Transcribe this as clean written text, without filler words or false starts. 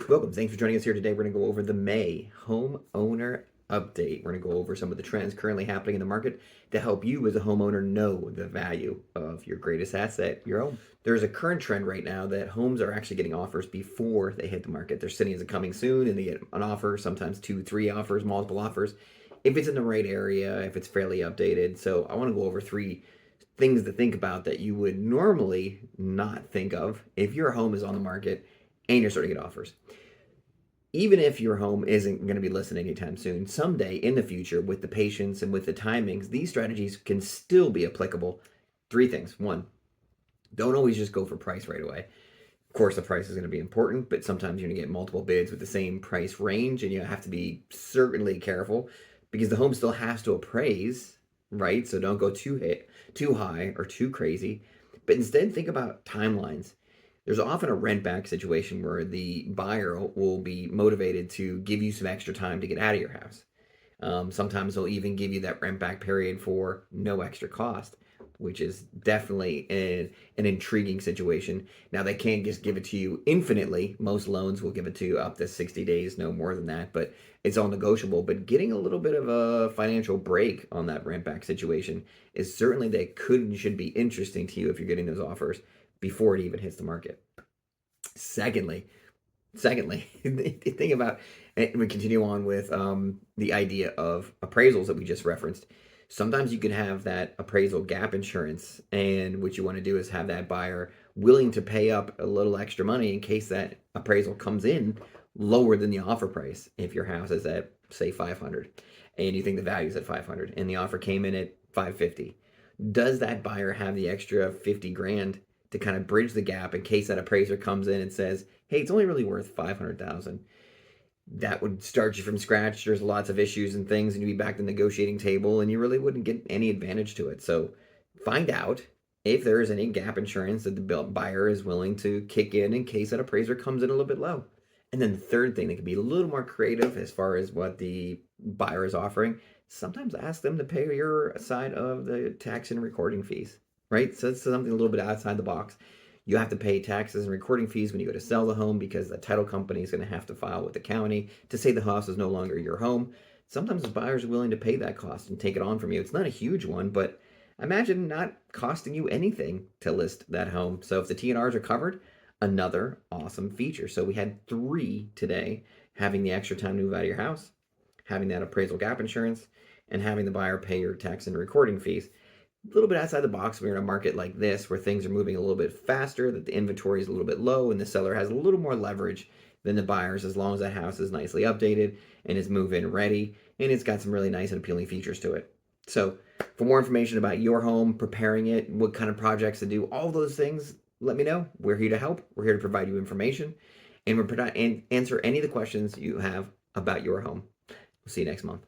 Welcome. Thanks for joining us here today. We're going to go over the May homeowner update. We're going to go over some of the trends currently happening in the market to help you as a homeowner know the value of your greatest asset, your home. There's a current trend right now that homes are actually getting offers before they hit the market. They're sitting as a coming soon and they get an offer, sometimes two, three offers, multiple offers, if it's in the right area, if it's fairly updated. So I want to go over three things to think about that you would normally not think of if your home is on the market and you're starting to get offers. Even if your home isn't going to be listed anytime soon, someday in the future, with the patience and with the timings, these strategies can still be applicable. Three things. One, don't always just go for price right away. Of course, the price is going to be important, but sometimes you're going to get multiple bids with the same price range, and you have to be certainly careful because the home still has to appraise, right? So don't go too high or too crazy, but instead think about timelines. There's often a rent back situation where the buyer will be motivated to give you some extra time to get out of your house. Sometimes they'll even give you that rent back period for no extra cost, which is definitely an intriguing situation. Now, they can't just give it to you infinitely. Most loans will give it to you up to 60 days, no more than that, but it's all negotiable. But getting a little bit of a financial break on that rent back situation is certainly that could and should be interesting to you if you're getting those offers before it even hits the market. Secondly, Secondly, think about, and we continue on with the idea of appraisals that we just referenced. Sometimes you can have that appraisal gap insurance, and what you want to do is have that buyer willing to pay up a little extra money in case that appraisal comes in lower than the offer price. If your house is at, say, 500 and you think the value is at 500 and the offer came in at 550, does that buyer have the extra 50 grand to kind of bridge the gap in case that appraiser comes in and says, hey, it's only really worth 500,000? That would start you from scratch. There's lots of issues and things, and you'd be back to the negotiating table, and you really wouldn't get any advantage to it. So find out if there is any gap insurance that the buyer is willing to kick in case that appraiser comes in a little bit low. And then the third thing that could be a little more creative as far as what the buyer is offering, sometimes ask them to pay your side of the tax and recording fees, right? So it's something a little bit outside the box. You have to pay taxes and recording fees when you go to sell the home because the title company is going to have to file with the county to say the house is no longer your home. Sometimes the buyers are willing to pay that cost and take it on from you. It's not a huge one, but imagine not costing you anything to list that home. So if the T&Rs are covered, another awesome feature. So we had three today: having the extra time to move out of your house, having that appraisal gap insurance, and having the buyer pay your tax and recording fees. A little bit outside the box. We're in a market like this where things are moving a little bit faster, that the inventory is a little bit low, and the seller has a little more leverage than the buyers as long as that house is nicely updated and is move-in ready, and it's got some really nice and appealing features to it. So for more information about your home, preparing it, what kind of projects to do, all those things, let me know. We're here to help. We're here to provide you information, and answer any of the questions you have about your home. We'll see you next month.